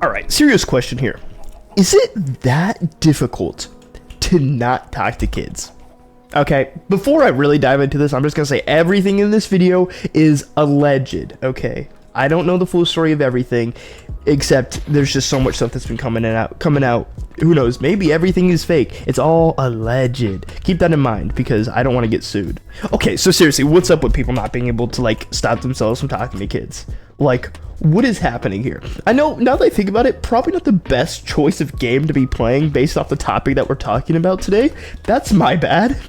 All right, serious question here. Is it that difficult to not talk to kids? Okay, before I really dive into this, I'm just gonna say everything in this video is alleged, okay? I don't know the full story of everything, except there's just so much stuff that's been coming out. Who knows? Maybe everything is fake. It's all alleged. Keep that in mind because I don't want to get sued. Okay, so seriously, what's up with people not being able to like stop themselves from talking to kids? Like, what is happening here? I know, now that I think about it, probably not the best choice of game to be playing based off the topic that we're talking about today. That's my bad.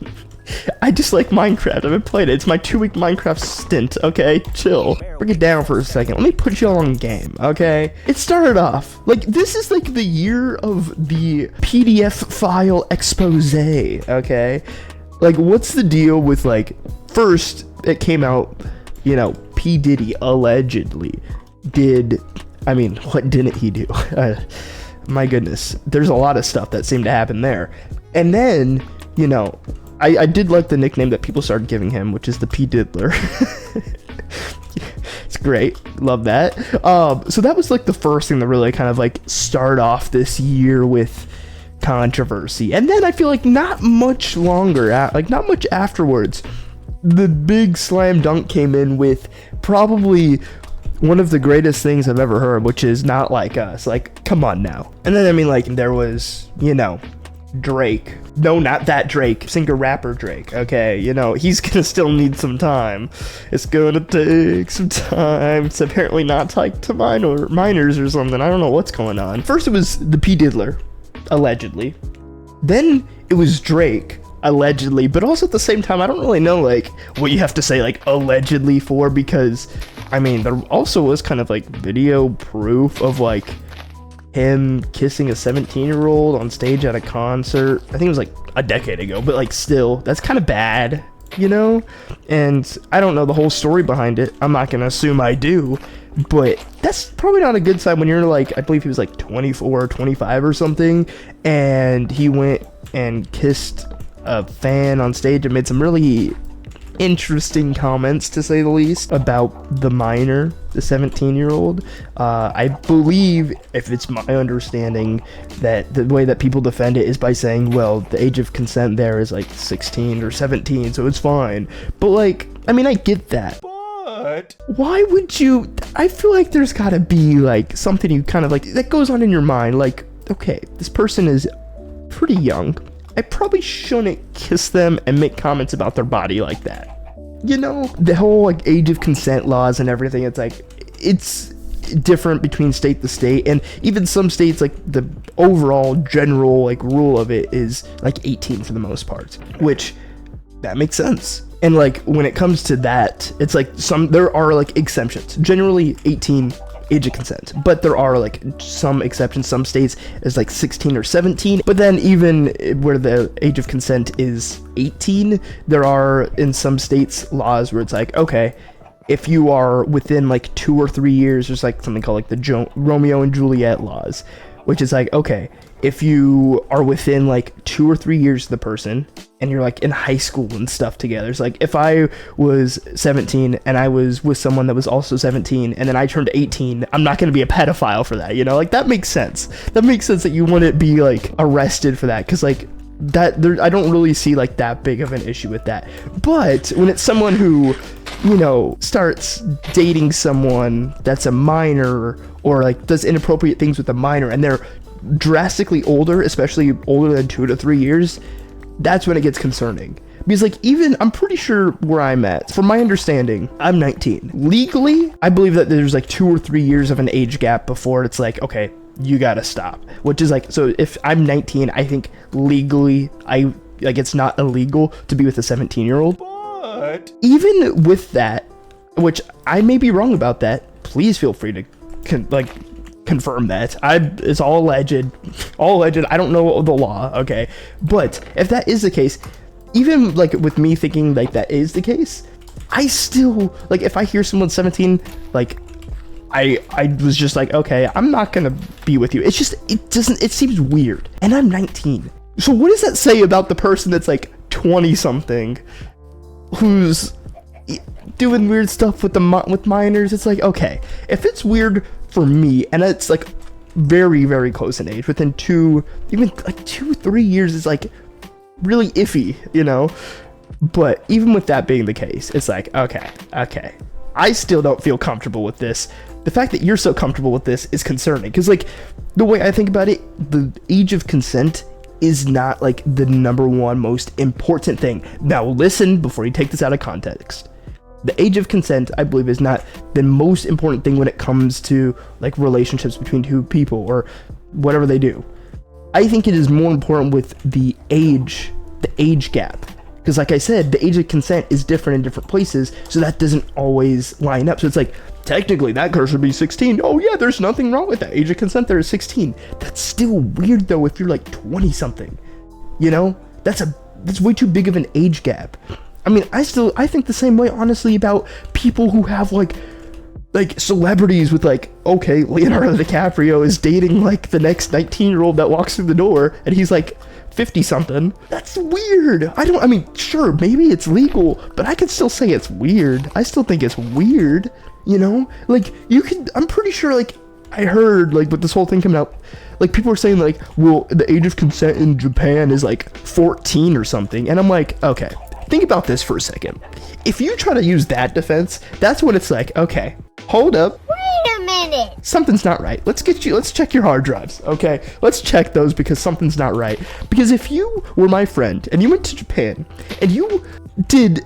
I just like Minecraft. I've been playing it. It's my 2-week Minecraft stint, okay? Chill. Bring it down for a second. Let me put you all on game, okay? It started off, like, this is like the year of the PDF file expose, okay? Like, what's the deal with, like, first, it came out, you know, P. Diddy allegedly did, I mean, what didn't he do? My goodness. There's a lot of stuff that seemed to happen there. And then, you know, I did like the nickname that people started giving him, which is the P. Diddler. It's great. Love that. So that was like the first thing that really kind of like start off this year with controversy. And then I feel like not much longer, not much afterwards, the big slam dunk came in with probably one of the greatest things I've ever heard, which is Not Like Us. Like, come on now. And then, I mean, like, there was, you know, Drake. No, not that Drake. Singer-rapper Drake. Okay, you know, he's gonna still need some time. It's gonna take some time. It's apparently not tied to minors or something. I don't know what's going on. First it was the P. Diddler, allegedly. Then it was Drake, allegedly. But also at the same time, I don't really know, like, what you have to say, like, allegedly for, because, I mean, there also was kind of, like, video proof of, like, him kissing a 17-year-old on stage at a concert. I think it was like a decade ago, but like still, that's kind of bad, you know? And I don't know the whole story behind it. I'm not gonna assume I do, but that's probably not a good sign when you're like, I believe he was like 24 or 25 or something, and he went and kissed a fan on stage and made some really interesting comments, to say the least, about the minor, the 17-year-old. I believe, if it's my understanding, that the way that people defend it is by saying, well, the age of consent there is like 16 or 17, so it's fine. But like, I mean, I get that. But why would you? I feel like there's gotta be like something you kind of like that goes on in your mind. Like, okay, this person is pretty young. I probably shouldn't kiss them and make comments about their body like that. You know, the whole like age of consent laws and everything, it's like, it's different between state to state, and even some states, like the overall general like rule of it is like 18 for the most part, which that makes sense. And like when it comes to that, it's like there are like exemptions. Generally 18 age of consent, but there are like some exceptions. Some states is like 16 or 17, but then even where the age of consent is 18, there are in some states laws where it's like, okay, if you are within like 2 or 3 years, there's like something called like the Romeo and Juliet laws, which is like, okay, if you are within like 2 or 3 years of the person and you're like in high school and stuff together, it's like if I was 17 and I was with someone that was also 17 and then I turned 18, I'm not going to be a pedophile for that, you know? Like, that makes sense. That makes sense that you wouldn't be like arrested for that, because like that I don't really see like that big of an issue with that. But when it's someone who, you know, starts dating someone that's a minor or like does inappropriate things with a minor and they're drastically older, especially older than 2 to 3 years, that's when it gets concerning. Because like, even I'm pretty sure where I'm at, from my understanding, I'm 19 legally. I believe that there's like 2 or 3 years of an age gap before it's like, okay, you gotta stop. Which is like, so if I'm 19, I think legally it's not illegal to be with a 17-year-old. But even with that, which I may be wrong about that, please feel free to confirm that. It's all alleged. I don't know the law, okay? But if that is the case, even like with me thinking like that is the case, I still, like, if I hear someone's 17, like, I was just like, okay, I'm not gonna be with you. It's just, it seems weird. And I'm 19. So what does that say about the person that's like 20 something who's doing weird stuff with minors? It's like, okay, if it's weird for me and it's like very, very close in age, within even like 2-3 years is like really iffy, you know? But even with that being the case, it's like, okay, I still don't feel comfortable with this. The fact that you're so comfortable with this is concerning, because like the way I think about it, the age of consent is not like the number one most important thing. Now listen before you take this out of context. The age of consent, I believe, is not the most important thing when it comes to like relationships between two people or whatever they do. I think it is more important with the age gap. Because like I said, the age of consent is different in different places, so that doesn't always line up. So it's like, technically that girl should be 16. Oh yeah, there's nothing wrong with that. Age of consent there is 16. That's still weird though if you're like 20 something. You know? That's way too big of an age gap. I mean, I think the same way, honestly, about people who have like celebrities with like, okay, Leonardo DiCaprio is dating like the next 19-year-old that walks through the door, and he's like 50 something. That's weird. I mean, sure, maybe it's legal, but I could still say it's weird. I still think it's weird, you know? Like, I'm pretty sure, like, I heard, like, with this whole thing coming out, like, people were saying, like, well, the age of consent in Japan is, like, 14 or something, and I'm like, okay, think about this for a second. If you try to use that defense, that's when it's like, okay, hold up. Wait a minute. Something's not right. Let's check your hard drives, okay? Let's check those because something's not right. Because if you were my friend and you went to Japan and you did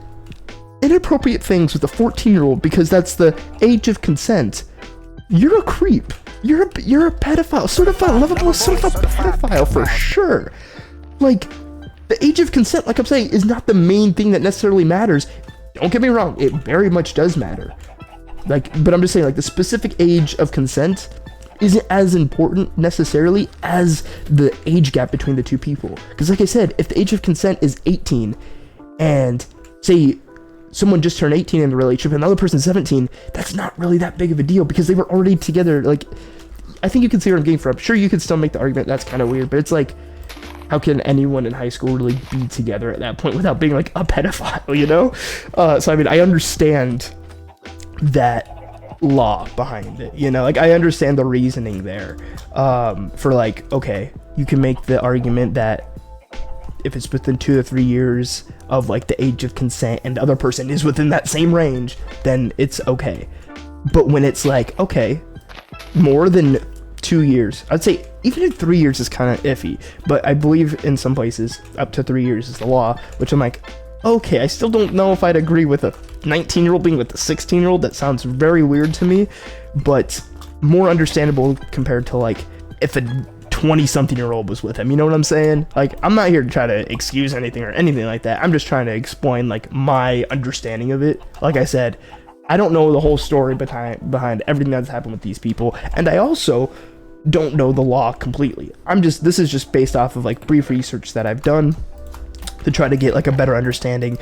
inappropriate things with a 14-year-old because that's the age of consent, you're a creep. You're a pedophile, certified lovable, certified pedophile for sure. Like, the age of consent, like I'm saying, is not the main thing that necessarily matters. Don't get me wrong, it very much does matter. Like, but I'm just saying, like, the specific age of consent isn't as important necessarily as the age gap between the two people. Because like I said, if the age of consent is 18 and say someone just turned 18 in the relationship and another person's 17, that's not really that big of a deal because they were already together. Like, I think you can see where I'm getting from. Sure, you could still make the argument that's kind of weird, but it's like, how can anyone in high school really be together at that point without being like a pedophile, you know? So I mean, I understand that law behind it, you know? Like, I understand the reasoning there, for like, okay, you can make the argument that if it's within 2 to 3 years of like the age of consent and the other person is within that same range, then it's okay. But when it's like, okay, more than 2 years, I'd say even in 3 years is kind of iffy, but I believe in some places up to 3 years is the law, which I'm like, okay, I still don't know if I'd agree with a 19-year-old being with a 16-year-old. That sounds very weird to me, but more understandable compared to like if a 20-something-year-old was with him, you know what I'm saying? Like, I'm not here to try to excuse anything or anything like that. I'm just trying to explain like my understanding of it. Like I said, I don't know the whole story behind everything that's happened with these people, and I also don't know the law completely. This is just based off of like brief research that I've done to try to get like a better understanding,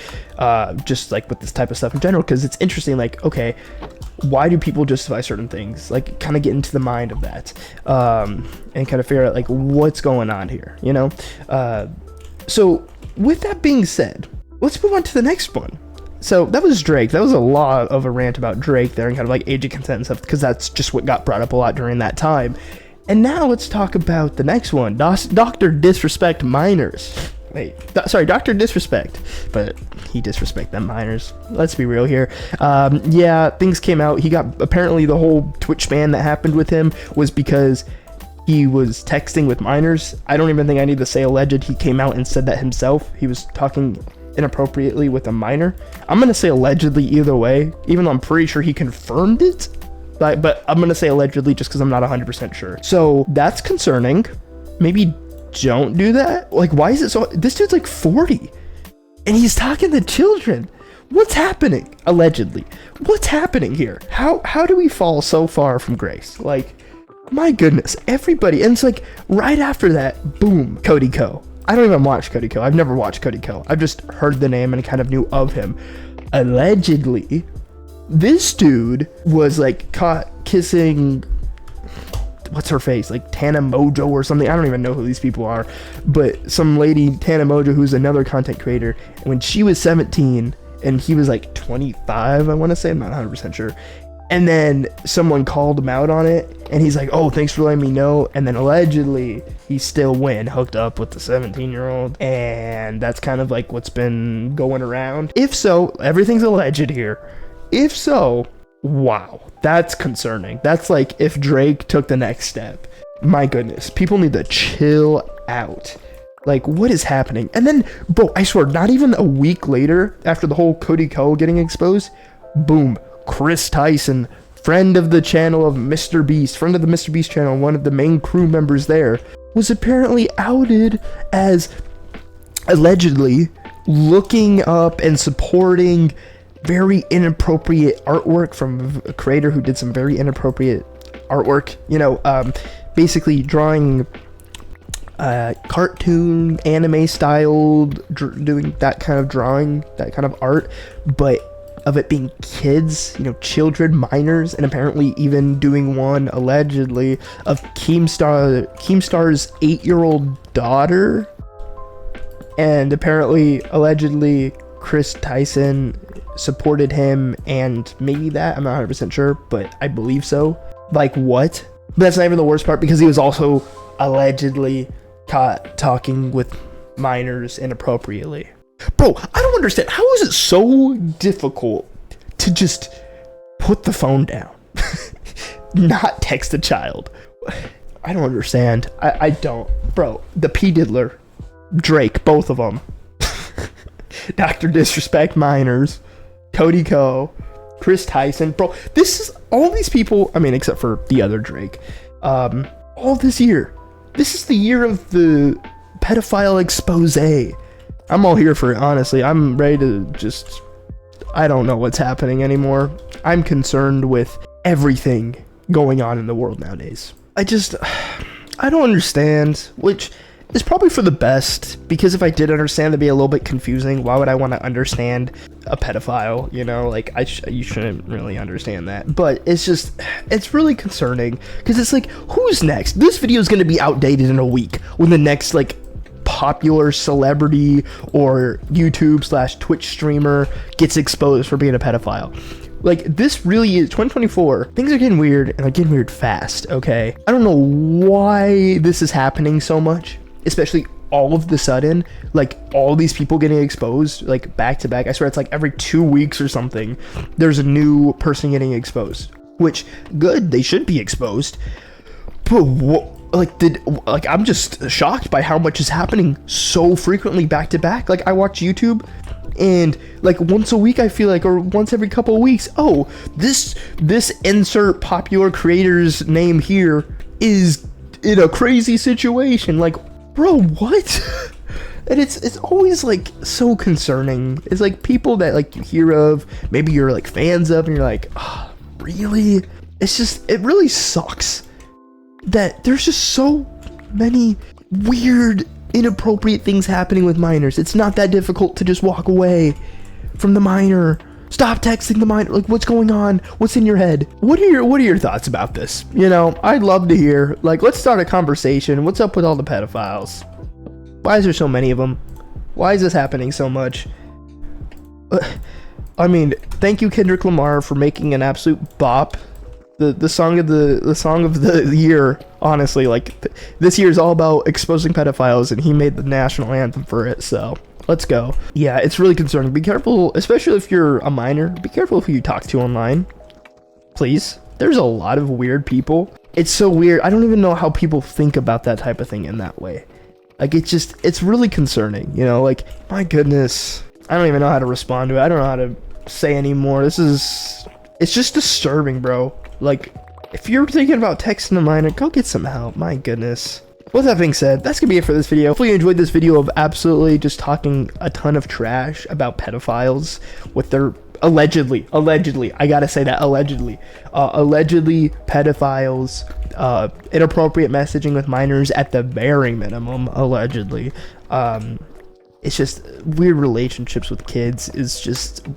just like with this type of stuff in general, because it's interesting, like, okay, why do people justify certain things? Like, kind of get into the mind of that, and kind of figure out like what's going on here, you know? So with that being said, let's move on to the next one. So that was Drake. That was a lot of a rant about Drake there and kind of like age of consent and stuff, because that's just what got brought up a lot during that time. And now let's talk about the next one, Dr. Disrespect Minors. Dr. Disrespect, but he disrespect them minors. Let's be real here. Yeah, things came out. He got, apparently the whole Twitch ban that happened with him was because he was texting with minors. I don't even think I need to say alleged. He came out and said that himself. He was talking inappropriately with a minor. I'm gonna say allegedly either way, even though I'm pretty sure he confirmed it. But I'm gonna say allegedly just because I'm not 100% sure. So that's concerning. Maybe don't do that. Like, why is it so? This dude's like 40 and he's talking to children. What's happening? Allegedly, what's happening here? How do we fall so far from grace? Like, my goodness, everybody. And it's like right after that, boom, Cody Ko. I don't even watch Cody Ko. I've never watched Cody Ko. I've just heard the name and kind of knew of him. Allegedly, this dude was like caught kissing, what's her face, like Tana Mojo or something. I don't even know who these people are, but some lady, Tana Mojo, who's another content creator, when she was 17 and he was like 25, I want to say, I'm not 100% sure, And then someone called him out on it, and he's like, oh, thanks for letting me know. And then allegedly, he still went hooked up with the 17-year-old. And that's kind of like what's been going around. If so, everything's alleged here. If so, wow, that's concerning. That's like if Drake took the next step. My goodness, people need to chill out. Like, what is happening? And then, bro, I swear, not even a week later, after the whole Cody Ko getting exposed, boom, Chris Tyson, friend of the channel of Mr. Beast, friend of the Mr. Beast channel, one of the main crew members there, was apparently outed as allegedly looking up and supporting very inappropriate artwork from a creator who did some very inappropriate artwork, you know, basically drawing cartoon anime style, doing that kind of drawing, that kind of art, but of it being kids, you know, children, minors, and apparently even doing one allegedly of Keemstar's 8-year-old daughter. And apparently, allegedly, Chris Tyson supported him and maybe that, I'm not 100% sure, but I believe so. Like, what? But that's not even the worst part, because he was also allegedly caught talking with minors inappropriately. Bro, I don't understand. How is it so difficult to just put the phone down? Not text a child. I don't understand. I don't. Bro, the P. Diddler, Drake, both of them. Dr. Disrespect minors, Cody Ko, Chris Tyson. Bro, this is all these people, I mean, except for the other Drake, all this year. This is the year of the pedophile expose. I'm all here for it, honestly. I'm ready to just, I don't know what's happening anymore. I'm concerned with everything going on in the world nowadays. I don't understand, which is probably for the best, because if I did understand, it'd be a little bit confusing. Why would I want to understand a pedophile? You know, like, you shouldn't really understand that. But it's just, it's really concerning, because it's like, who's next? This video is going to be outdated in a week when the next, like, popular celebrity or YouTube/Twitch streamer gets exposed for being a pedophile. Like, this really is 2024. Things are getting weird, and they're getting weird fast, okay? I don't know why this is happening so much, especially all of the sudden, like, all these people getting exposed, like, back to back. I swear it's like every 2 weeks or something, there's a new person getting exposed. Which, good, they should be exposed. But what? Like, I'm just shocked by how much is happening so frequently back to back. Like, I watch YouTube, and like once a week, I feel like, or once every couple of weeks, oh, this insert popular creator's name here is in a crazy situation. Like, bro, what? And it's always like so concerning. It's like people that like you hear of, maybe you're like fans of, and you're like, oh, really? It's just, it really sucks that there's just so many weird, inappropriate things happening with minors. It's not that difficult to just walk away from the minor. Stop texting the minor. Like, what's going on? What's in your head? What are your thoughts about this? You know, I'd love to hear. Like, let's start a conversation. What's up with all the pedophiles? Why is there so many of them? Why is this happening so much? I mean, thank you, Kendrick Lamar, for making an absolute bop. The song of the year, honestly. Like, this year is all about exposing pedophiles, and he made the national anthem for it. So let's go. Yeah, it's really concerning. Be careful, especially if you're a minor. Be careful who you talk to online, please. There's a lot of weird people. It's so weird. I don't even know how people think about that type of thing in that way. Like, it's really concerning, you know? Like, my goodness, I don't even know how to respond to it. I don't know how to say anymore. It's just disturbing, bro. Like, if you're thinking about texting a minor, go get some help. My goodness. With that being said, that's gonna be it for this video. Hopefully you enjoyed this video of absolutely just talking a ton of trash about pedophiles with their allegedly, I gotta say that, allegedly pedophiles, inappropriate messaging with minors at the very minimum, allegedly. It's just weird relationships with kids is just,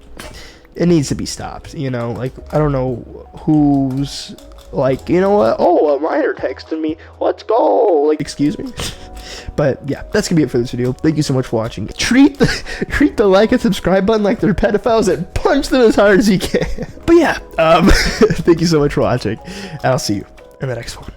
it needs to be stopped, you know? Like, I don't know who's like, you know what? Oh, a minor texted me. Let's go. Like, excuse me? But yeah, that's gonna be it for this video. Thank you so much for watching. Treat the like and subscribe button like they're pedophiles and punch them as hard as you can. But yeah, thank you so much for watching, and I'll see you in the next one.